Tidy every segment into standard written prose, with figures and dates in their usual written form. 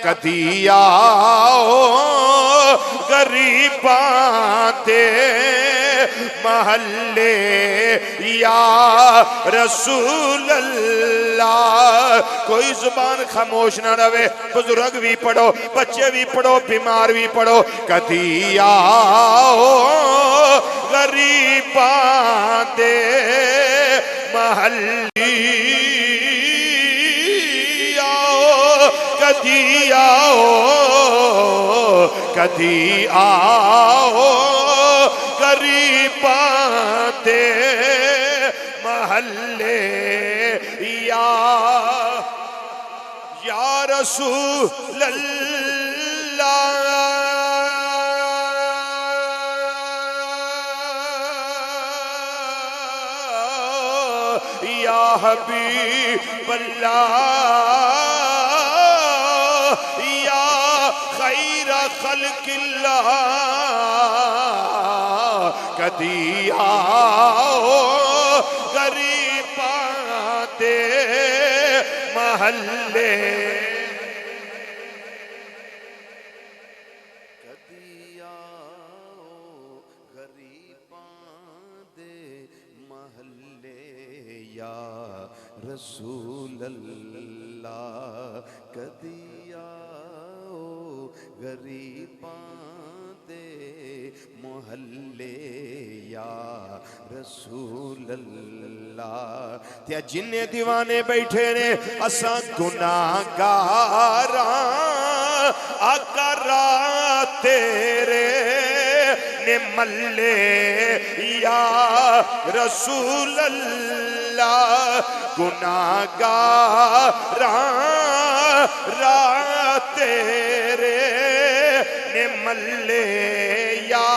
کدی آؤ غریباں دے محلے یا رسول اللہ. کوئی زبان خاموش نہ رہے، بزرگ بھی پڑھو، بچے بھی پڑھو، بیمار بھی پڑھو. کدی آؤ غریباں دے محلی آؤ، کدی آؤ کدی آؤ غریباں دے محلے یا رسول اللہ. یا حبیب اللہ، یا خیر خلق اللہ. کدی آؤ غریباں دے محلے. کدی آؤ غریباں دے محلے یا رسول اللہ. کدی آؤ غریباں دے محلے یا رسول اللہ. تے جننے دیوانے بیٹھے نے اساں گناہگاراں آقا راہ تیرے نے ملے یا رسول اللہ. گناہگاراں راہ تیرے نے ملے یا.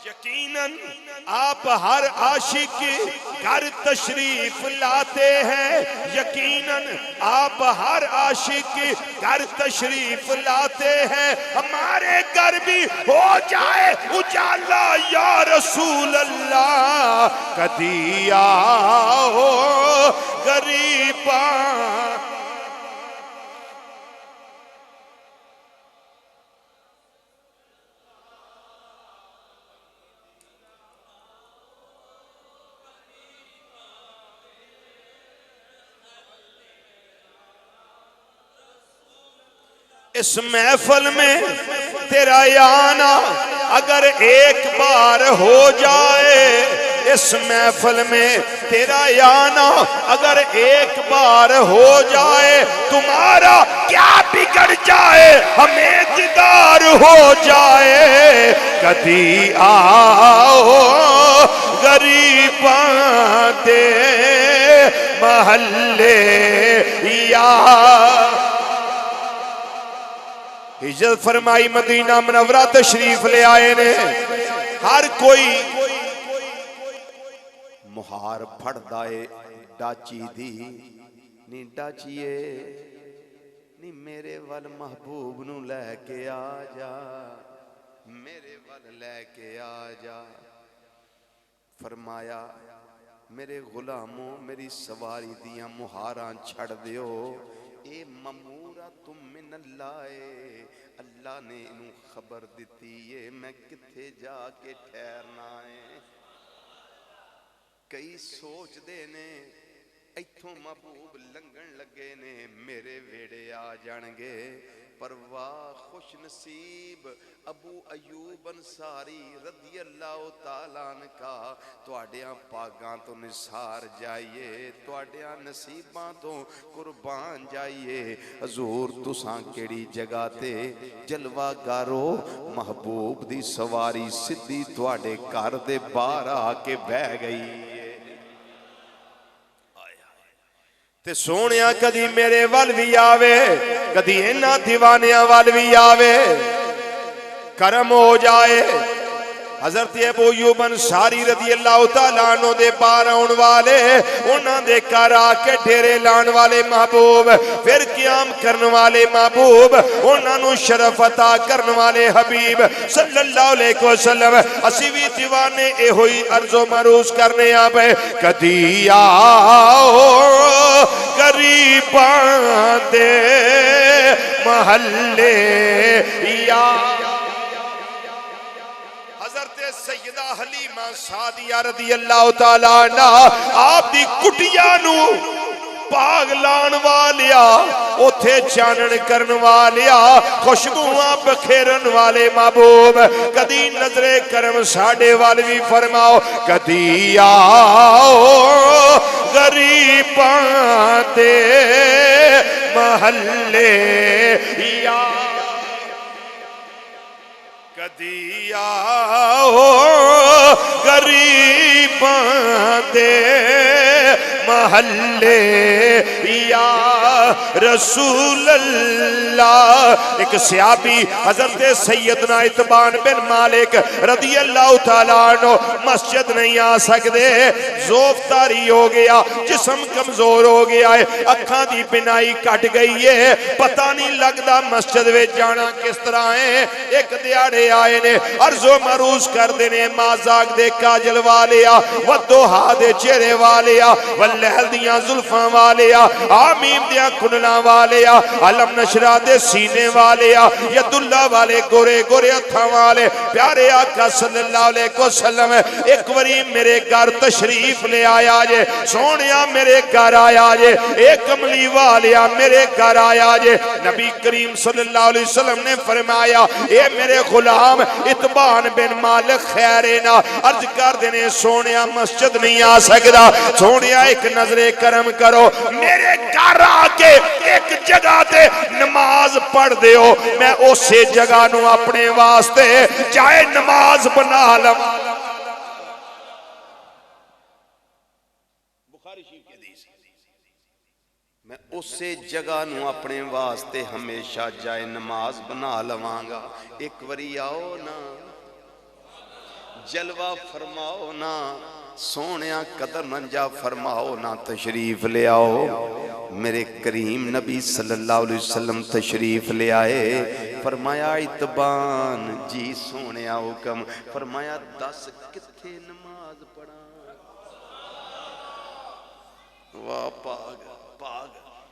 یقیناً آپ ہر عاشق کے گھر تشریف لاتے ہیں. یقیناً آپ ہر عاشق کے گھر تشریف لاتے ہیں. ہمارے گھر بھی ہو جائے اجالا یا رسول اللہ. کدی آؤ غریباں. اس محفل میں تیرا آنا اگر ایک بار ہو جائے، اس محفل میں تیرا آنا اگر ایک بار ہو جائے، تمہارا کیا بگڑ جائے ہمیں دیدار ہو جائے. کدی آؤ غریباں دے محلے یا. ہجرت فرمائی مدینہ منورہ تشریف لے آئے نے. ہر کوئی مہار پھڑ دائے ڈاچی دی نی ڈاچیے نی میرے وال محبوب نو لے کے آ جا، میرے وال لے کے آ جا. فرمایا میرے غلاموں میری سواری دیاں مہاراں چھڑ دیو. اے ممورہ تم من اللہ ہے، اللہ نے انہوں خبر دیتی ہے میں کتھے جا کے ٹھہرنا ہے. کئی سوچ دے نے ایتھوں محبوب لنگن لگے نے میرے ویڑے آ جانگے. پر واہ خوش نصیب ابو ایوب انصاری رضی اللہ تعالیٰ عنہ کا تواڈیاں پاگاں تو نثار جائیے، تواڈیاں نصیباں تو قربان جائیے. حضور تساں کیڑی جگہ تے جلوہ گارو محبوب دی سواری سدھی تواڈے گھر دے باہر آ کے بہ گئی. تے سونیا کدی میرے وال بھی آوے، کدی اینا دیوانیاں وال بھی آوے. کرم ہو جائے حضرت ابو ایوب انصاری رضی اللہ تعالیٰ عنہ دے بار آن والے انہاں دے گھر آ کے ڈیرے لان والے محبوب، پھر قیام کرن والے محبوب، انہاں نو شرف عطا کرن والے حبیب صلی اللہ علیہ وسلم. اسی بھی دیوانے اے ہوئی عرض و معروض کرنے آبے. کدی آؤ غریباں دے محلے یا حضرت سیدہ حلیمہ سعدیہ رضی اللہ تعالیٰ عنہ آپ دی کٹیا نو پاگ لان والیا اتھے چانن کرن والیا خوشبوہاں بکھیرن والے محبوب کدی نظر کرم ساڑے والوی فرماؤ کدی آؤ غریباں دے محلے یا کدی آؤ غریباں دے محلے یا رسول اللہ۔ ایک صحابی حضرت سیدنا اتبان بن مالک رضی اللہ تعالیٰ عنہ مسجد نہیں آ سکتے، ذوف طاری ہو گیا، جسم کمزور ہو گیا ہے، اکھاں دی بینائی کٹ گئی ہے، پتہ نہیں لگدا مسجد میں جانا کس طرح ہے۔ ایک دیاڑے آئے نے عرض و معروض کر دینے مازاق دے کاجل والیا ودوہا دے چہرے والیا واللہل دیاں زلفاں والیا آمیم دیاں کنلاں والیا علم نشرہ دے سینے والیا ید اللہ والے گورے گورے اتھاں والے پیارے آقا صلی اللہ علیہ وسلم ایک وری میرے گھر تشریف لے آیا جے، سونیا میرے گھر آیا جے، ایک کملی والیا میرے گھر آیا جے۔ نبی کریم صلی اللہ علیہ وسلم نے فرمایا اے میرے غلام اتبان بن مالک خیرینا عرض کر دینے سونیا مسجد نہیں آ سکتا، سونیا ایک نظر کرم کرو میرے گھر آکے ایک جگہ تے نماز پڑھ دیو، میں اسے جگہ نو اپنے واسطے چاہے نماز بنا لوں۔ بخاری شریف کے حدیث، میں اسے جگہ نو اپنے واسطے ہمیشہ جائے نماز بنا لواں گا۔ ایک وری آؤ نا جلوہ فرماؤ نا، سونیا قدر منجا فرماؤ نا، تشریف لے آؤ۔ میرے کریم نبی صلی اللہ علیہ وسلم تشریف لے آئے، فرمایا اتبان جی سونیا حکم، فرمایا 10 کتھے نماز پڑھا۔ واہ پاگ پاگ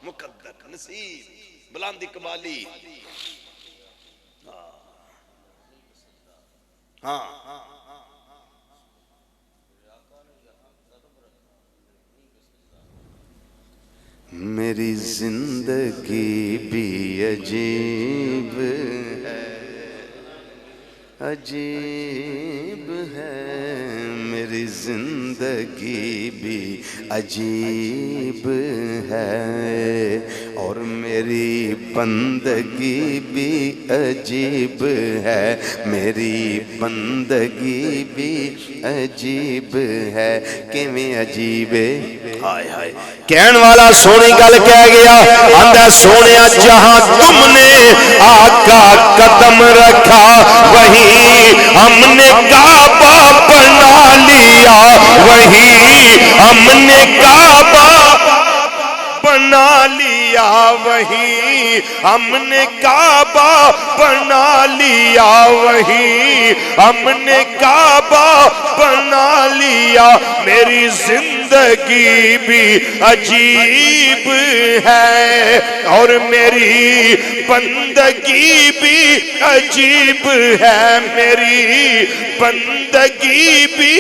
مقدر نصیب بلند اقبالی، ہاں میری زندگی بھی عجیب ہے، عجیب ہے، میری زندگی بھی عجیب ہے، اور میری بندگی بھی عجیب ہے، میری بندگی بھی عجیب ہے۔ کیویں عجیب ہے؟ ہائے ہائے، کہن والا سونی گل کہہ گیا، آندہ سونیا جہاں تم نے آقا قدم رکھا وہیں ہم نے کعبہ بنا لیا، وہیں ہم نے کعبہ بنا لیا، وہیں ہم نے کعبہ بنا لیا، وہیں ہم نے کعبہ بنا لیا۔ میری زندگی بھی عجیب ہے اور میری بندگی بھی عجیب ہے، میری بندگی بھی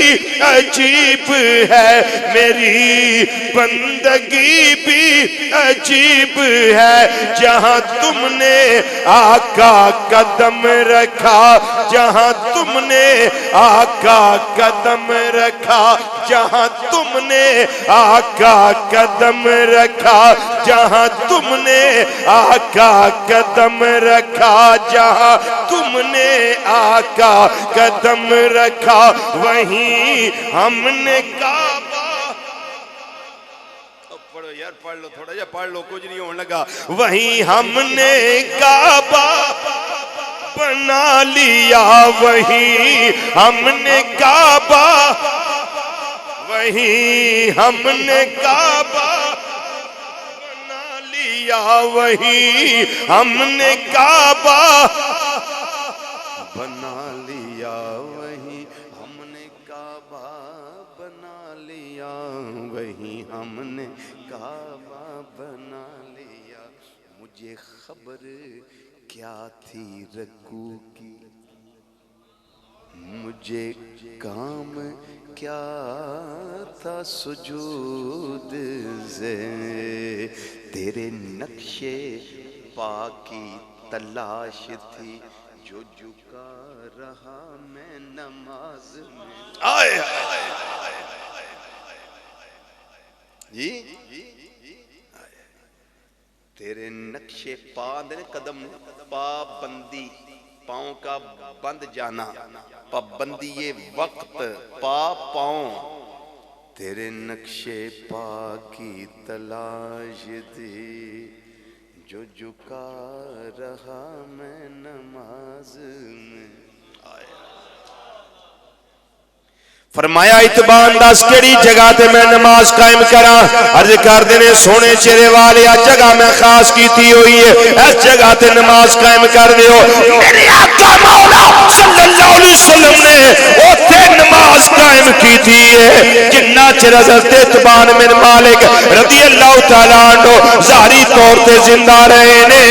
عجیب ہے، میری بندگی بھی عجیب ہے۔ جہاں تم نے آقا قدم رکھا، جہاں تم نے آقا قدم رکھا، جہاں تم نے آقا قدم رکھا، جہاں تم نے آقا قدم رکھا، جہاں تم نے آقا قدم رکھا، وہیں ہم نے کعبہ۔ پڑھو یار، پڑھ لو تھوڑا جا، پڑھ لو، کچھ نہیں ہونے لگا۔ وہیں ہم نے کعبہ بنا لیا، وہیں ہم نے کعبہ، وہیں ہم نے کعبہ بنا لیا، وہیں ہم نے کعبہ بنا لیا، وہیں ہم نے کعبہ بنا لیا، وہیں ہم نے کعبہ بنا لیا۔ مجھے خبر کیا تھی رکوع کی، مجھے کام کیا تھا سجود سے، تیرے نقش پا کی تلاش تھی، جو جھکا رہا میں نماز میں۔ آئے جی تیرے نقش پا دے قدم، پا بندی پاؤں کا بند جانا، پابندی یہ وقت پا پاؤں، تیرے نقش پا کی تلاش تھی، جو جھکا رہا میں نماز میں۔ فرمایا اتبان دس کیڑی جگہ تے میں نماز قائم کرا، عرض کر دینے سونے چہرے والے جگہ میں خاص کیتی ہوئی ہے، اس جگہ تے نماز قائم کر دیو۔ میرے آقا مولا صلی اللہ علیہ وسلم نے اوتھے نماز قائم کیتی ہے، جنہ چر حضرت اتبان بن مالک رضی اللہ تعالیٰ عنہ ظاہری طور تے زندہ رہے نے،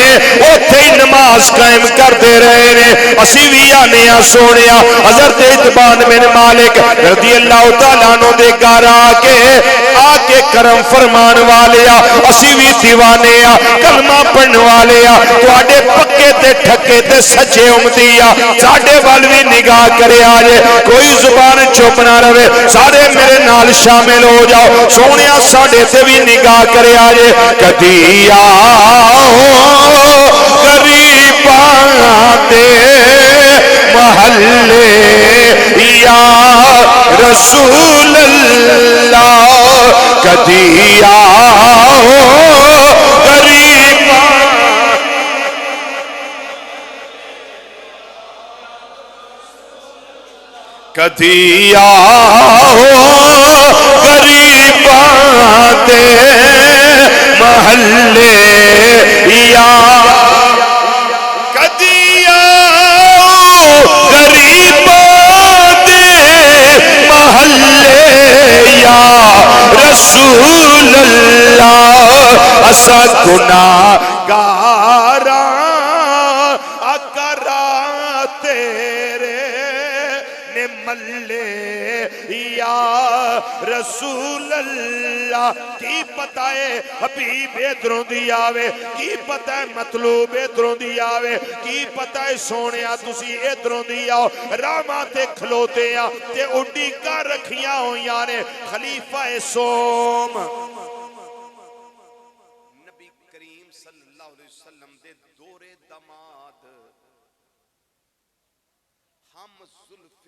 اوتھے نماز قائم کردے رہے نے۔ اسی بھی آنے سونے حضرت اتبان بن مالک رضی اللہ تعالیٰ عنہ دے گھر آکے کرم فرمان والے اسی بھی دیوانے کلمہ پڑھنے والے تو آڈے پکے تے ٹھکے تے سچے امتی ساڑے والوی نگاہ کرے آجے، کوئی زبان چپ نہ رہے، سارے میرے نال شامل ہو جاؤ، سونیا ساڑے تے بھی نگاہ کرے آجے۔ کدی آؤ غریباں دے محلے یا رسول اللہ، کدی آؤ غریباں، کدی آؤ غریباں دے محلے یا رسول اللہ، اسا گناہگاراں اکرا تیرے نے ملے یا رسول اللہ۔ کی پتہ ہے حبیب ادھروں دی آوے، کی پتہ ہے مطلوب ادھروں دی آوے، کی پتہ ہے سونیا تسی ادھروں دی آو، راما تے کھلوتے ہیں تے اڈی کا رکھیاں ہویاں نے خلیفہ سوم نبی کریم صلی اللہ علیہ وسلم دے دور دماد ہم زلف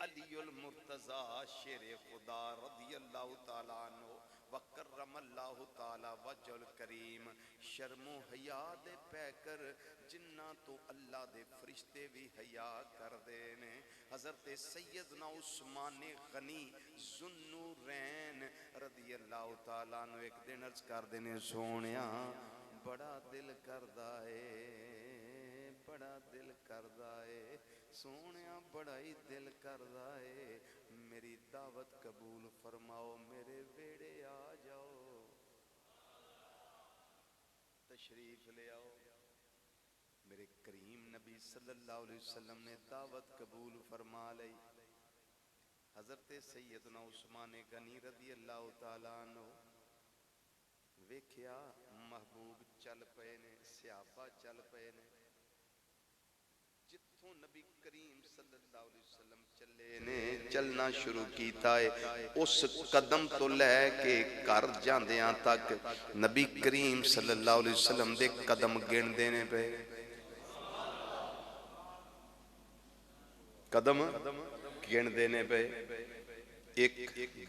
علی المرتضی شیر خدا رضی اللہ تعالیٰ عنہ وکرم اللہ تعالیٰ وجہ الکریم، شرم و حیا دے پہ کر جنہ تو اللہ دے فرشتے بھی حیا کر دینے۔ حضرت سیدنا عثمان غنی ذوالنورین رضی اللہ تعالیٰ عنہ ایک دن عرض کر دینے سونیا بڑا دل کردہ ہے، بڑا دل کردہ ہے سونیا، بڑا ہی دل کردہ ہے، میری دعوت قبول فرماؤ، میرے بیڑے آ جاؤ، تشریف لے آؤ۔ میرے کریم نبی صلی اللہ علیہ وسلم نے دعوت قبول فرما لئی۔ حضرت سیدنا عثمان غنی رضی اللہ تعالیٰ عنہ ویکھیا محبوب چل پئے نے، صحابہ چل پئے نے، جتھوں نبی کریم صلی اللہ علیہ وسلم چلے نے چلنا شروع کیتا ہے، اس قدم تو لے کے گھر جاندیاں تک نبی کریم صلی اللہ علیہ وسلم دے قدم گن دینے پہ، قدم گن دینے پہ، 1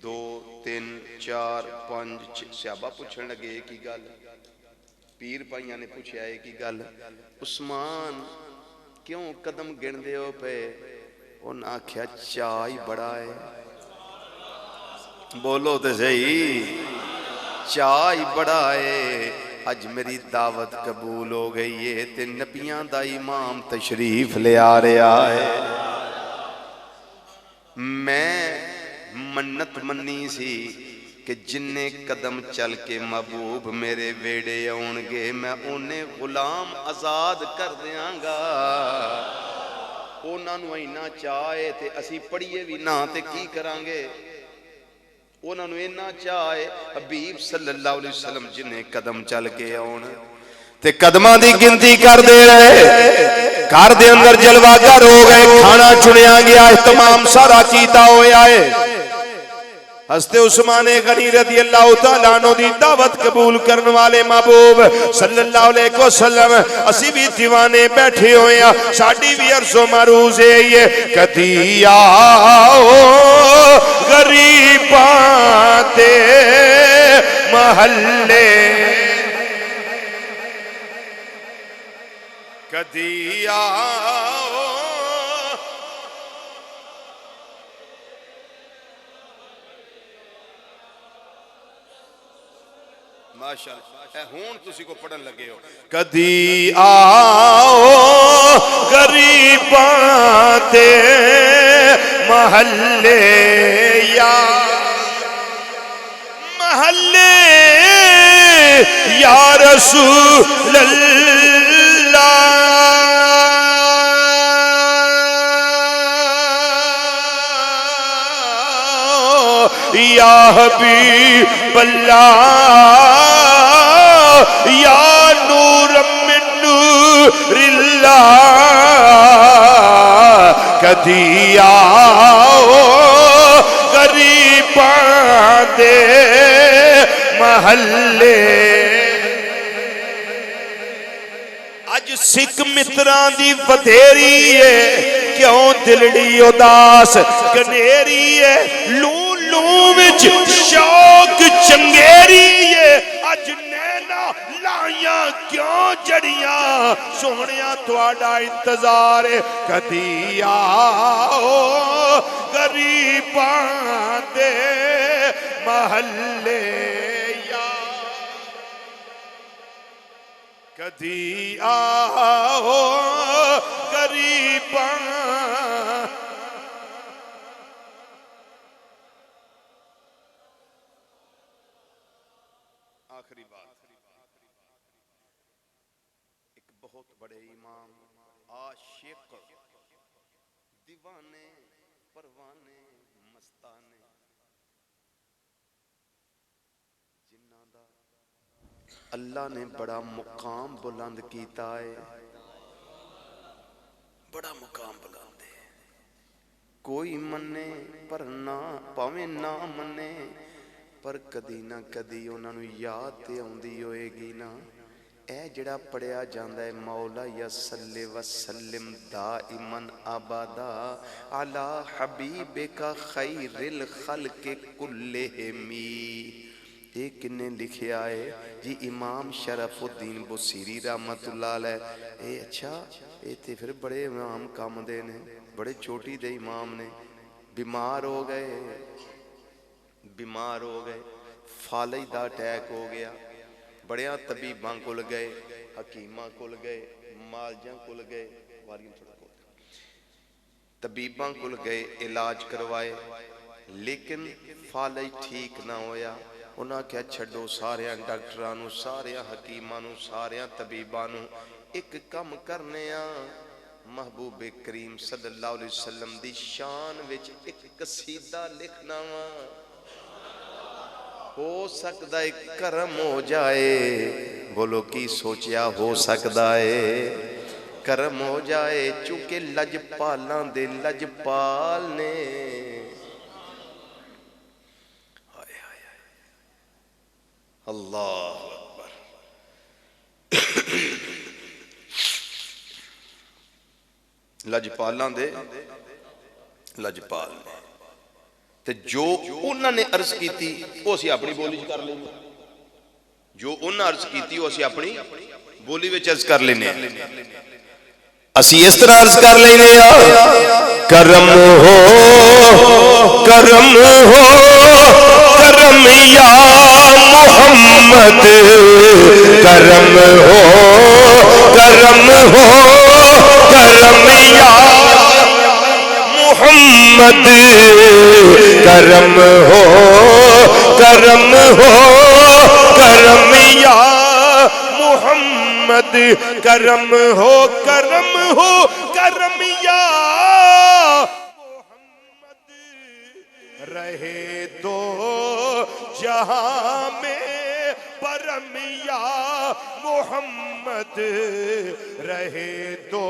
2 3 4 5 6 صحابہ پوچھنے لگے ایک ہی گل، پیر بھائیاں نے پوچھا ایک ہی گل، عثمان کیوں قدم گن دے ہو پہ؟ انہاں آکھیا چاہی بڑا ہے، بولو تے صحیح، چاہی بڑا ہے، اج میری دعوت قبول ہو گئی ہے تے نبیاں دا امام تشریف لے آ رہا ہے۔ میں منت منی سی کہ جننے قدم چل کے محبوب میرے ویڑے آن گے میں انہیں غلام آزاد کر دیاں گا انہاں نو اینا چاہے تے اسی پڑھیے بھی نہ تے کی کرانگے انہاں نو اینا چاہے حبیب صلی اللہ علیہ وسلم جنہیں قدم چل کے آن تے قدمہ دی گنتی کر دے رہے گھر دے اندر جلوہ گر ہو گئے کھانا چنیا گیا اہتمام سارا کیتا ہویا ہے حضرت عثمان غنی رضی اللہ تعالیٰ عنہ دی دعوت قبول کرنے والے محبوب صلی اللہ علیہ وسلم اسی بھی دیوانے بیٹھے ہوئے ہیں ساڑھی بھی عرض و معروض ہے یہ کدی آؤ غریباں دے محلے کدی آؤ ماشاءاللہ ہون تسی کو پڑھن لگے ہو کدی آؤ غریباں دے محلے یا محلے یا رسول اللہ یا حبیب اللہ یا نور من نور اللہ کدی آؤ غریباں دے محلے اج سکھ متران دی ودھیری ہے کیوں دلڑی اداس کنیری ہے لوں لوں وچ شوق چنگیری ہے اج نینا لائیاں کیوں جڑیاں سونیاں تواڈا انتظار ہے کدی آؤ غریباں دے محلے کدی آؤ غریباں آخری بات ایک بہت بڑے امام عاشق دیوانے پروانے مستانے جنہ دا اللہ نے بڑا مقام بلند کیتا ہے بڑا مقام بلند ہے کوئی منے پر نہ پاویں نہ منے پر کدی نہ کدی انہاں نوں یاد تے آوندی ہوئے گی نا اے جڑا پڑھیا جاندا ہے مولا یا صلی وسلم دائما ابدا علی حبیبک خیر الخلق کلہم ایک نے لکھیا ہے جی امام شرف الدین بصیری رحمت اللہ علیہ اے اچھا اے تے پھر بڑے امام کام دے نے بڑے چھوٹی دے امام نے بیمار ہو گئے فالج دا اٹیک ہو گیا بڑیاں طبیباں کول گئے حکیماں کول گئے مالجاں کول گئے طبیباں کول گئے علاج کروائے لیکن فالج ٹھیک نہ ہویا انہاں کیا چھڑو ساریاں ڈاکٹرانوں ساریاں حکیمانوں ساریاں طبیبانوں ایک کم کرنے محبوب کریم صلی اللہ علیہ وسلم دی شان وچ ایک قصیدہ لکھنا ہو سکتا ہے کرم ہو جائے بولو کی سوچیا ہو سکتا ہے کرم ہو جائے چونکہ لجپالاں دے لجپال نے اللہ اکبر لجپالاں دے لجپال نے تے جو انہوں نے عرض کی تھی وہ اسی اپنی بولی کر لیں جو انہوں نے عرض کی تھی وہ اسی اپنی بولی وچ عرض کر لینے اسی اس طرح عرض کر لینے کرم ہو کرم ہو کرم یا محمد کرم ہو کرم ہو کرم یا محمد کرم ہو کرم ہو کرم یا محمد، کرم ہو کرم ہو کرم یا محمد، رہے دو جہاں میں پرم یا محمد، رہے دو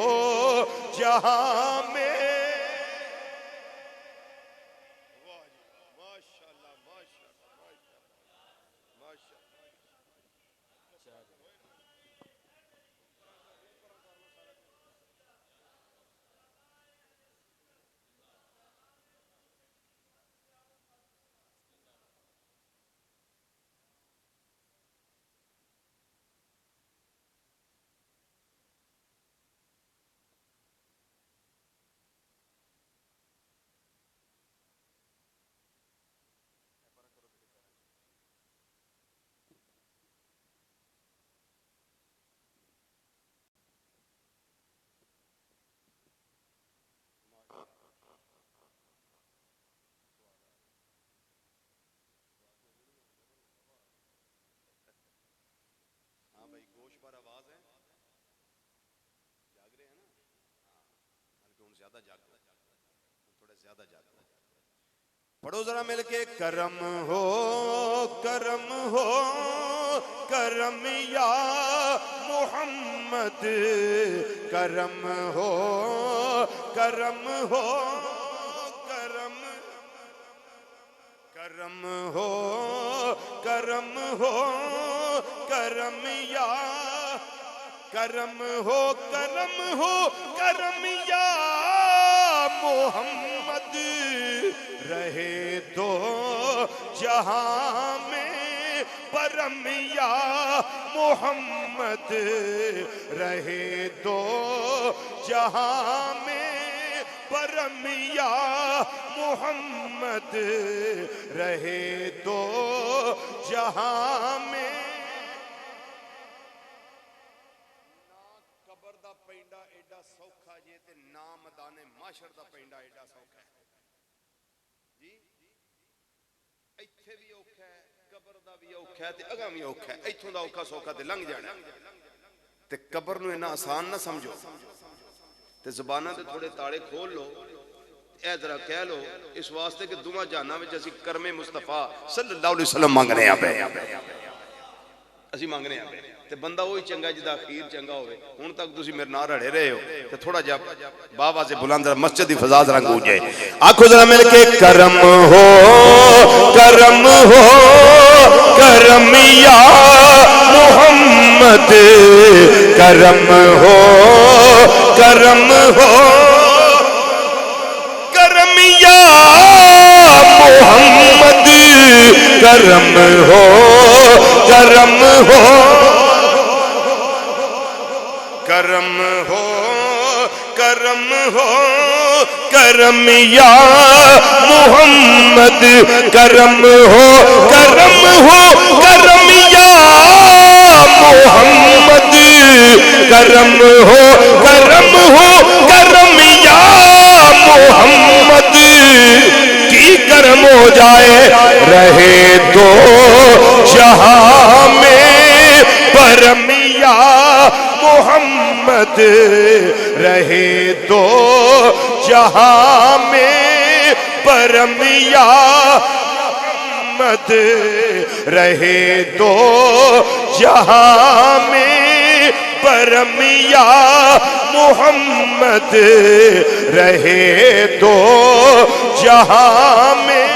جہاں میں. ہاں بھائی گوشت پر آواز ہے، جاگ رہے ہیں نا؟ ہاں زیادہ جاگ رہے تھوڑا زیادہ جاگ رہے. پڑھو ذرا مل کے کرم ہو کرم ہو کرم یا محمد، کرم ہو کرم ہو کرم، کرم ہو کرم ہو کرم یا، کرم ہو کرم ہو کرم یا محمد، رہے دو جہاں میں پرم یا محمد، رہے دو جہاں میں پرم یا محمد، رہے دو جہاں میں. قبر دا پینڈا ایڈا سوکھا جے تے نام دانے معاشر دا پینڈا ایڈا سوکھا ہے جی. ایتھے بھی اوکھا ہے، قبر دا بھی اوکھا ہے تے اگاں بھی اوکھا ہے. ایتھوں دا اوکھا سوکھا تے لنگ جانا تے قبر نو انہاں آسان نہ سمجھو تے زباناں تے تھوڑے تاڑے کھول لو. اے ذرا کہہ لو اس واسطے کہ دوواں جہاناں وچ اسی کرم مصطفیٰ صلی اللہ علیہ وسلم مانگنے آ پے، اسی مانگنے آ پے تے بندہ وہی چنگا جدا اخیر چنگا ہوئے. ہن تک تسی میرے نال رڑے رہے ہو تے تھوڑا جا بابا سے بلند مسجد دی فضا ذرا گونجے. آنکھوں ذرا مل کے کرم ہو کرم ہو کرم یا محمد، کرم ہو کرم ہو کرم یا محمد، کرم ہو کرم ہو کرم ہو کرم ہو کرم یا محمد، کرم ہو کرم ہو کرم یا محمد، کرم ہو کرم ہو کرم یا محمد، کی کرم ہو جائے رہے دو جہاں میں پرم یا محمد، رہے دو جہاں میں پرم یا محمد، رہے دو جہاں میں پرم یا محمد، رہے دو جہاں میں.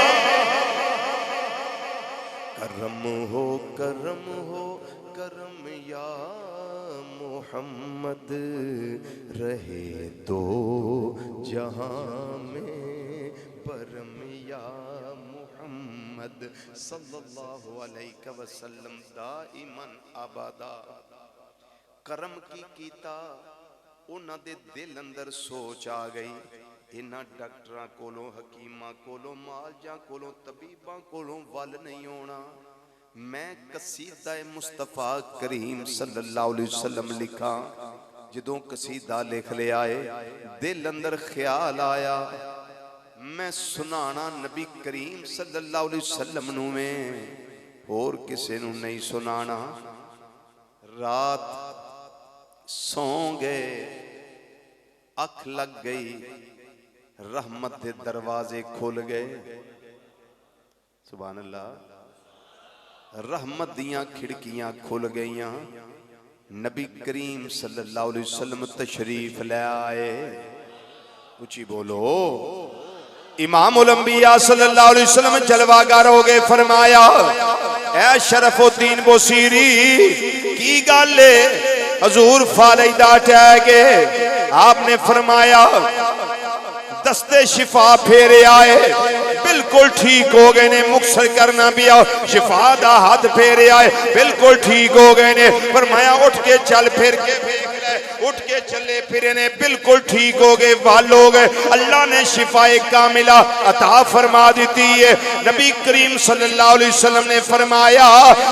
کرم ہو کرم یا محمد، رہے دو جہاں میں پرم یا محمد صلی اللہ علیہ وسلم دائماً آبادا. کرم کی کیتا انہاں دے دل اندر سوچ آ گئی. انہاں ڈاکٹراں کولوں حکیماں کولوں مالجاں کولوں طبیباں کولوں ول نہیں ہونا. میں قصیدہ مصطفیٰ کریم صلی اللہ علیہ وسلم لکھا. جدوں قصیدہ لکھ لے آئے دل اندر خیال آیا میں سنانا نبی کریم صلی اللہ علیہ وسلم نو میں اور کسے نو نہیں سنانا. رات سو گئے, اکھ لگ گئی, رحمت دے دروازے کھل گئے. سبحان اللہ. رحمت دیاں کھڑکیاں کھل گئیاں. نبی کریم صلی اللہ علیہ وسلم تشریف لے آئے. اونچی بولو. امام الانبیاء صلی اللہ علیہ وسلم جلوہ گر ہو گئے. فرمایا اے شرف الدین بصیری کی گالے حضور فالدہ ٹہ گئے. آپ نے فرمایا دستے شفا پھیرے آئے, بالکل ٹھیک ہو گئے نے. مکسر کرنا بھی آؤ, شفا دا ہاتھ پھیرے آئے, بالکل ٹھیک ہو گئے نے. فرمایا اٹھ کے چل پھر کے دیکھ لے. اٹھ کے چلے پھرے نے, بالکل ٹھیک ہو گئے, وال ہو گئے. اللہ نے شفا کاملہ عطا فرما دیتی ہے. نبی کریم صلی اللہ علیہ وسلم نے فرمایا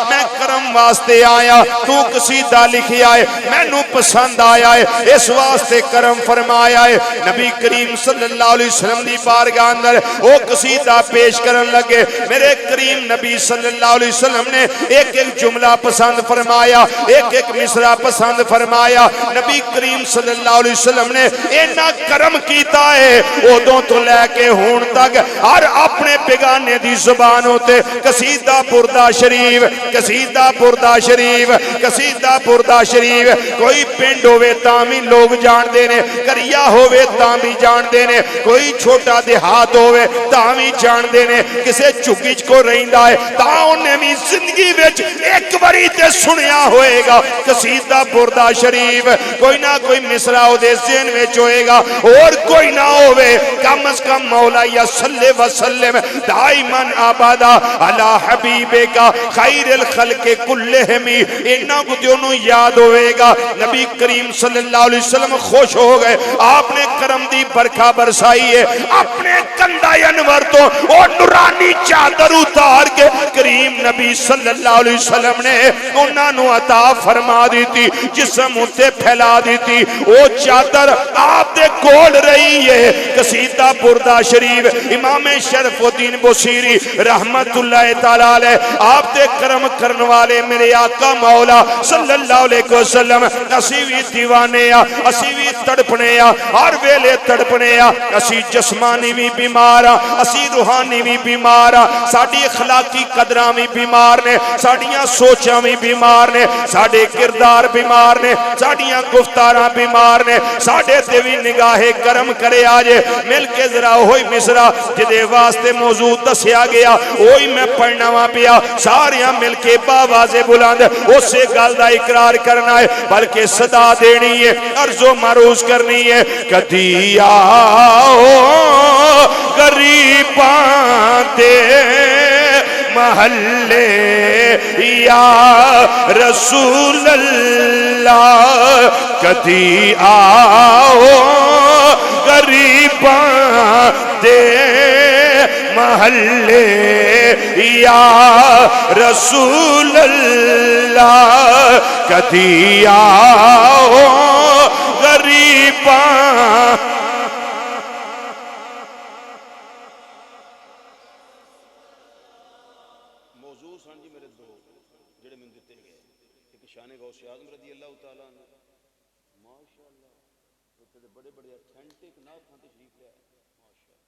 میں کرم واسطے آیا, تو قصیدہ لکھی آئے, میں نو پسند آیا ہے, اس واسطے کرم فرمایا ہے. نبی کریم صلی اللہ علیہ وسلم دی بارگاہ اندر وہ قصیدہ پیش کرن لگے. میرے کریم نبی صلی اللہ علیہ وسلم نے ایک ایک جملہ پسند فرمایا, ایک ایک مصرع پسند فرمایا. نبی کریم صلی اللہ علیہ وسلم نے اینا کرم کیتا ہے ادوں تو لے کے ہون تک ہر اپنے بیگانے دی زبان ہوتے قصیدہ بردہ شریف, قصیدہ بردہ شریف, قصیدہ بردہ شریف. کوئی پنڈ ہوئے تامی لوگ جان دینے, کریا ہوئے تامی جان دینے, کوئی چھوٹا دیہات ہوئے تامی جان دینے, کسے چکیچ کو رہندہ ہے تاؤں نے بھی زندگی ویچ ایک باری تے سنیا ہوئے گا قصیدہ بردہ شریف. کوئی نہ کوئی مصرع ہو دے ذہن میں چوئے گا, اور کوئی نہ ہوئے کم از کم مولا یا صلی وسلم دائمان آبادا علی حبیبے کا خیر الخلق کلہمی. انہاں کو دیونوں یاد ہوئے گا. نبی کریم صلی اللہ علیہ وسلم خوش ہو گئے. آپ نے کرم دی برکھا برسائی ہے, اپنے کندہ انور تو اور نورانی چادر اتار کے کریم نبی صلی اللہ علیہ وسلم نے انہاں نو عطا فرما دی تھی, جسم اتے پھیلا دی تھی. وہ چادر آپ دے گول رہی ہے. قصیدہ بردہ شریف امام شرف الدین بصیری رحمت اللہ تعالیٰ علیہ آپ دے کرم کرن والے میرے آقا مولا صلی اللہ علیہ وسلم. اسی بھی دیوانے آ, اسی بھی تڑپنے آ, ہر ویلے تڑپنے آ. اسی جسمانی بھی بیمار آ, اسی روحانی بھی بیمار آ, ساڑی اخلاقی قدرہ بھی بیمار نے, ساڑیاں سوچاں بھی بیمار نے, ساڑے کردار بیمار نے, ساڑیاں گفتاراں بیمار نے. ساڑے تے بھی نگاہ کرم کرے آجے. مل کے ذرا ہوئی مصرع جدے واسطے موضوع دسیا گیا ہوئی میں پڑھنا وہاں پیا. ساریاں مل کے باواز بلند اس سے گل دا اقرار کرنا ہے, بلکہ صدا دینی ہے, عرض و معروض کرنی ہے. کدی آؤ غریباں دے محلے یا رسول اللہ. کدی آؤ غریباں دے محلے یا رسول اللہ. کدی آؤ غریباں. موضوع سن جی میرے دو جڑے میں دیتے گئے, ایک شان غوث اعظم رضی اللہ تعالیٰ عنہ, ماشاءاللہ اتنے بڑے بڑے اتھینٹک نعتاں تشریف لے آئے, ماشاءاللہ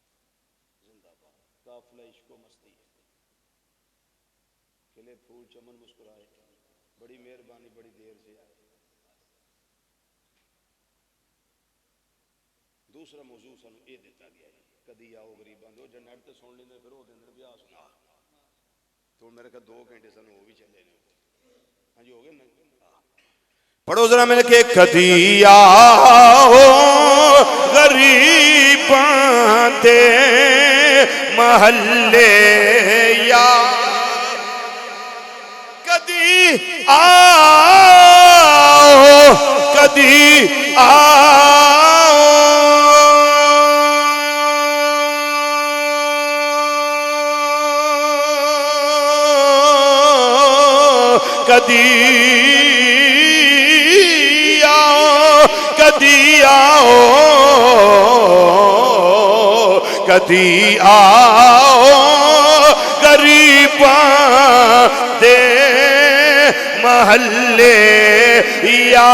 زندہ باد. قافلہ عشق و مستی ہے, کھلے پھول چمن مسکرائے, بڑی مہربانی بڑی دیر سے آئے. دوسرا موضوع سانو یہ دیتا گیا ہے, کدی آؤ غریباں دو. جنیٹ تے سن لیندے پھر وہ دیندے بیاہ سنا تو میرے کہا 2 گھنٹے سانو وہ بھی چلے نے. ہاں جی ہو گئے نا, پڑھو ذرا مل کے. کدی آؤ غریباں دے محلے یا, کدی آؤ, کدی آؤ کدی آؤ, کدی آؤ, کدی آؤ غریباں دے محلے یا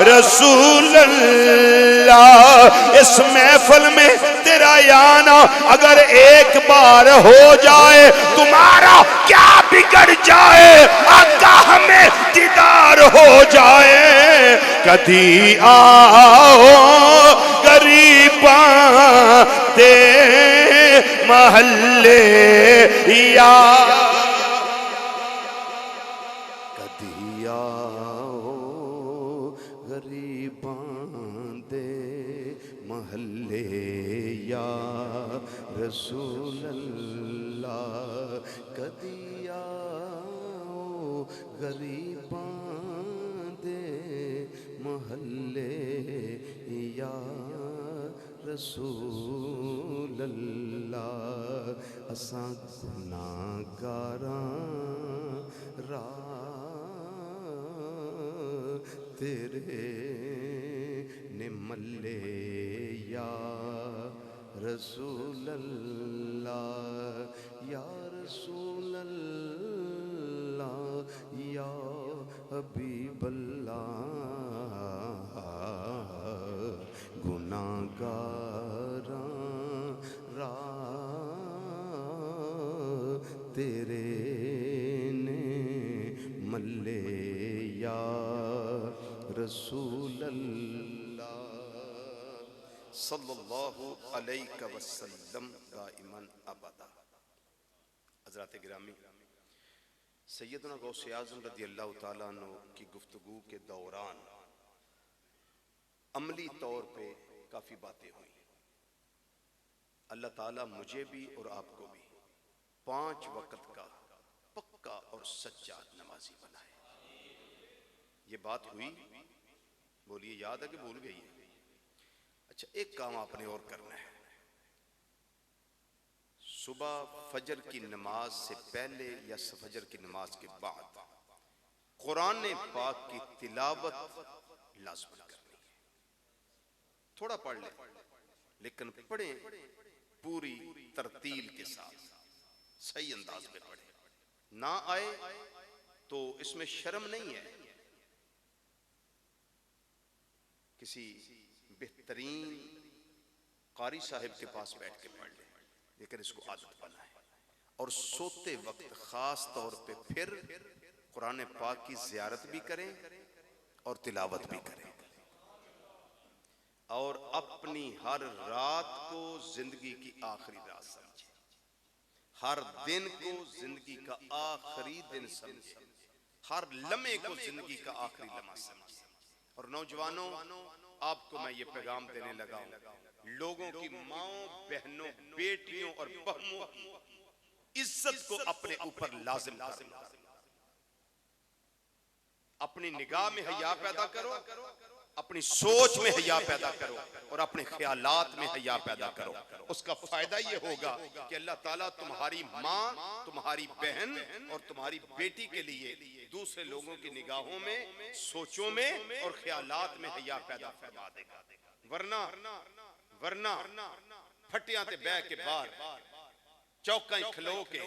رسول اللہ، اس محفل میں تیرا آنا اگر ایک بار ہو جائے تمہارا کیا بگڑ جائے، آقا ہمیں دیدار ہو جائے، کدی آؤ غریباں دے محلے یا کدی آؤ غریباں دے محلے یا رسول اللہ، کدی آؤ غریباں دے محلے یا رسول اللہ، اساں گناہگاراں راہ تیرے نے ملے یا رسول اللہ، یا رسول اللہ، یا حبیب اللہ، گناہگاراں راہ تیرے نے ملے یا رسول اللہ صلی اللہ علیہ وسلم دائماً ابدا۔ حضرات گرامی، سیدنا غوث اعظم رضی اللہ تعالیٰ عنہ کی گفتگو کے دوران عملی طور پہ کافی باتیں ہوئی۔ اللہ تعالیٰ مجھے بھی اور آپ کو بھی 5 وقت کا پکا اور سچا نمازی بنائے۔ یہ بات ہوئی، بولیے یاد ہے کہ بھول گئی ہے؟ اچھا، ایک کام آپ نے اور کرنا ہے، صبح فجر کی نماز سے پہلے یا فجر کی نماز کے بعد قرآن پاک کی تلاوت لازم کرنی ہے۔ تھوڑا پڑھ لیں لیکن پڑھیں پوری ترتیل کے ساتھ، صحیح انداز میں پڑھیں۔ نہ آئے تو اس میں شرم نہیں ہے، کسی بہترین قاری صاحب کے پاس بیٹھ کے پڑھ لیں، لیکن اس کو عادت بنائیں، اور سوتے وقت خاص طور پہ پھر قرآن پاک کی زیارت بھی کریں اور تلاوت بھی کریں، اور اپنی ہر رات کو زندگی کی آخری رات سمجھیں، ہر دن کو زندگی کا آخری دن سمجھیں، ہر لمحے کو زندگی کا آخری لمحہ سمجھیں۔ اور نوجوانوں، آپ کو میں یہ پیغام دینے لگا ہوں، لوگوں کی ماؤں، بہنوں، بیٹیوں اور بہنوں کی عزت کو اپنے اوپر لازم کرنا، اپنی نگاہ میں حیا پیدا کرو، اپنی سوچ میں حیا پیدا کرو، اور اپنے خیالات میں حیا پیدا کرو۔ اس کا فائدہ یہ ہوگا کہ اللہ تعالیٰ تمہاری ماں، تمہاری بہن اور تمہاری بیٹی کے لیے دوسرے لوگوں کی نگاہوں میں، سوچوں میں اور خیالات میں حیا پیدا فرما دے گا۔ ورنہ پھٹیاں تے بہ کے باہر چوکاں کھلو کے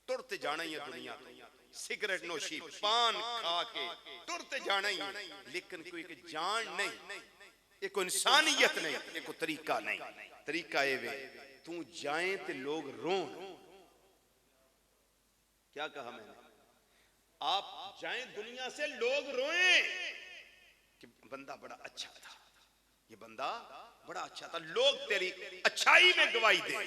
ٹرتے جانا ہی ہے دنیا تو، سگریٹ نوشی، پان کھا کے ٹرتے جانا ہی ہے، لیکن کوئی جان نہیں، ایک انسانیت نہیں، ایک طریقہ نہیں۔ طریقہ اے وے تو جائیں تے لوگ رون۔ کیا کہا میں نے؟ آپ جائیں دنیا سے، لوگ روئیں کہ بندہ بڑا اچھا تھا، یہ بندہ بڑا اچھا تھا، لوگ تیری اچھائی میں گواہی دیں۔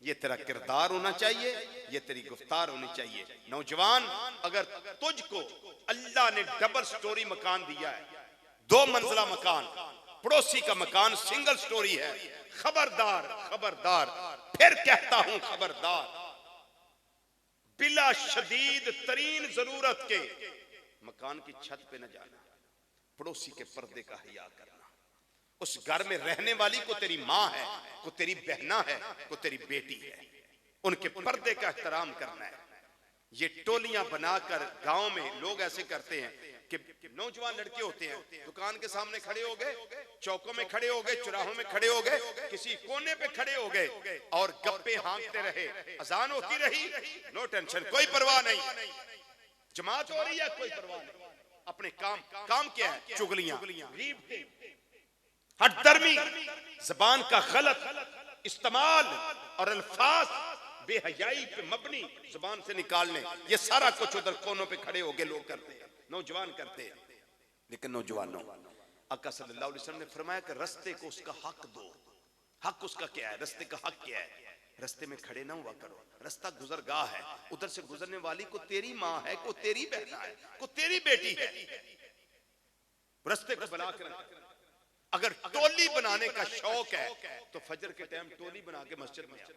یہ تیرا کردار ہونا چاہیے، یہ تیری گفتار ہونی چاہیے۔ نوجوان، اگر تجھ کو اللہ نے ڈبل سٹوری مکان دیا ہے، 2 منزلہ مکان، پڑوسی کا مکان سنگل سٹوری ہے، خبردار خبردار، پھر کہتا ہوں خبردار، بلا شدید ترین ضرورت کے مکان کی چھت پہ نہ جانا، پڑوسی کے پردے کا حیا کرنا۔ اس گھر میں رہنے والی کو تیری ماں ہے، کو تیری بہنا ہے، کو تیری بیٹی ہے، ان کے پردے کا احترام کرنا ہے۔ یہ ٹولیاں بنا کر گاؤں میں لوگ ایسے کرتے ہیں کہ نوجوان لڑکے ہوتے ہیں دکان کے سامنے کھڑے ہو گئے, چوکوں میں کھڑے ہو گئے, چراہوں میں کھڑے ہو گئے, کسی کونے پہ کھڑے ہو گئے اور گپے ہانکتے رہے, اذان ہوتی رہی, نو ٹینشن, کوئی پرواہ نہیں, جماعت ہو رہی ہے کوئی پرواہ نہیں, اپنے کام کیا ہے, چگلیاں, غیبتیں, ہٹ درمی, زبان کا غلط استعمال اور الفاظ بے حیائی پہ مبنی زبان سے نکالنے, یہ سارا کچھ ادھر کونوں پہ کھڑے ہو کے لوگ کرتے ہیں, نوجوان کرتے ہیں. لیکن نوجوانوں, آقا صلی اللہ علیہ وسلم نے فرمایا کہ رستے کو اس کا حق دو. حق اس کا کیا ہے, رستے کا حق کیا ہے؟ رستے میں کھڑے نہ ہوا کرو, رستہ گزرگاہ ہے, ادھر سے گزرنے والی کو تیری ماں ہے, کو تیری بہن ہے, کو تیری بیٹی ہے, رستے کو بنا کر. اگر ٹولی بنانے کا شوق ہے تو فجر کے ٹائم ٹولی بنا کے مسجد میں آؤ,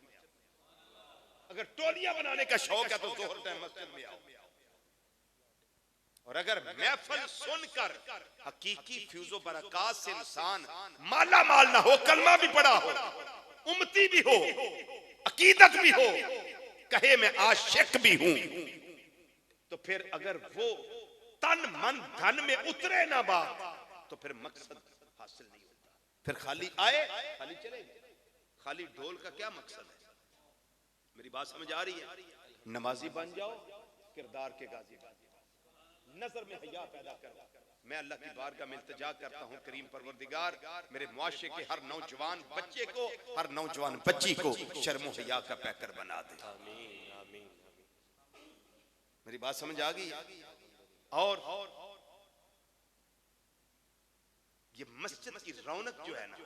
اگر ٹولیاں بنانے کا شوق ہے تو ظہر ٹائم مسجد میں آؤ, اور اگر محفل سن کر حقیقی فیوز و برکات سے انسان مالا مال نہ ہو, کلمہ بھی پڑا ہو, امتی بھی ہو, عقیدت بھی ہو, کہے میں عاشق بھی ہوں, تو پھر اگر وہ تن من دھن میں اترے نہ بات تو پھر مقصد حاصل نہیں ہوتا. پھر خالی آئے خالی چلے گئے. خالی ڈھول کا کیا مقصد ہے؟ میری بات سمجھ آ رہی ہے؟ نمازی بن جاؤ, کردار کے غازی بن جاؤ, نظر میں حیا پیدا کر. میں اللہ کی بارگاہ میں التجا کرتا ہوں کریم پروردگار میرے معاشرے کے ہر نوجوان بچے کو, ہر نوجوان بچی کو شرم و حیا کا پیکر بنا دے. میری بات سمجھ آ گئی؟ اور یہ مسجد کی رونق جو ہے نا,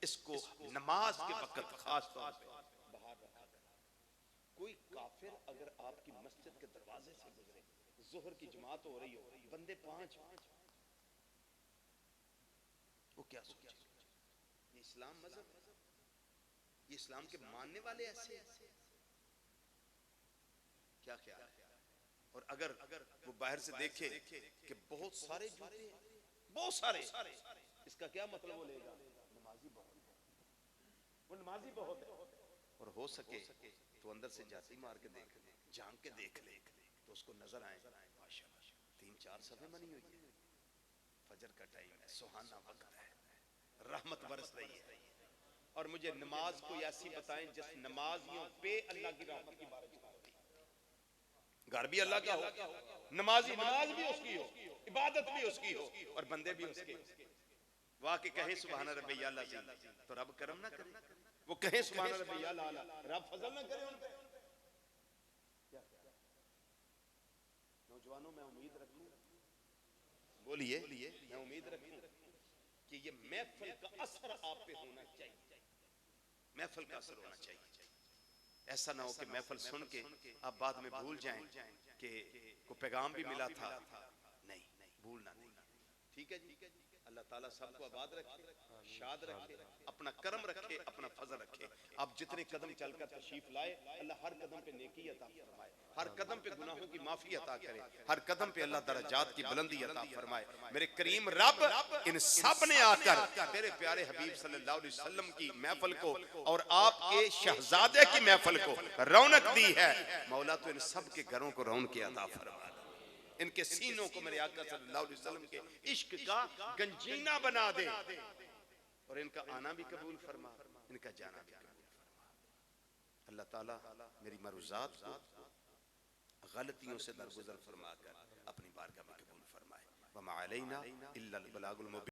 اس کو نماز کے وقت خاص طور پہ باہر رکھا جائے. کوئی کافر اگر آپ کی مسجد کے دروازے سے گزرے, ظہر کی جماعت ہو رہی ہو, بندے 5, وہ کیا سوچے؟ یہ اسلام مذہب ہے, یہ اسلام کے ماننے والے ایسے ہیں, کیا خیال ہے؟ اور اگر وہ باہر سے دیکھے کہ بہت سارے جوتے ہیں, بہت سارے, اس کا کیا مطلب وہ لے گا؟ نمازی بہت ہے, وہ نمازی بہت ہے. اور ہو سکے تو اندر سے جاتی مار کے دیکھ لے, جھانک کے دیکھ لے, تو اس کو نظر آئے ماشاءاللہ 3-4 صفیں بنی ہوئی ہیں, فجر کا ٹائم ہے, سہانا وقت ہے, رحمت برس رہی ہے. اور مجھے نماز کوئی ایسی بتائیں جس نمازیوں پہ اللہ کی رحمت کی بارش ہو رہی ہے. گھر بھی اللہ کا ہو, نماز بھی اس کی ہو, عبادت بھی اس کی ہو, اور بندے بھی اس کے. واہ کہ کہیں سبحان ربی اعلیٰ, تو رب کرم نہ کرے. وہ کہیں سبحان ربی اعلیٰ, رب فضل نہ کرے ان پہ. نوجوانوں میں امید رکھوں, بولیے, میں امید رکھوں کہ یہ محفل کا اثر آپ پہ ہونا چاہیے, محفل کا اثر ہونا چاہیے. ایسا نہ ہو کہ محفل سن کے آپ بعد میں بھول جائیں کہ کوئی پیغام بھی ملا تھا. نہیں, بھولنا نہیں. ٹھیک ہے جی, اللہ تعالیٰ سب کو آباد رکھے, شاد رکھے, اپنا کرم رکھے, اپنا فضل رکھے. آپ جتنے قدم چل کر تشریف لائے, اللہ ہر قدم پہ نیکی عطا فرمائے, ہر قدم پہ گناہوں کی معافی عطا کرے, ہر قدم پہ اللہ درجات کی بلندی عطا فرمائے. میرے کریم رب ان سب نے آ کر میرے پیارے حبیب صلی اللہ علیہ وسلم کی محفل کو اور آپ کے شہزادے کی محفل کو رونق دی ہے. مولا تو ان سب کے گھروں کو رونق عطا فرمائے, ان کے سینوں کو میرے آقا صلی اللہ علیہ وسلم کے عشق کا گنجینہ بنا دے, اور ان کا آنا بھی قبول فرما, ان کا جانا بھی قبول فرما. اللہ تعالیٰ میری معروضات کو غلطیوں سے درگزر فرما کر اپنی بارگاہ میں قبول فرمائے. وما علینا الا البلاغ المبین.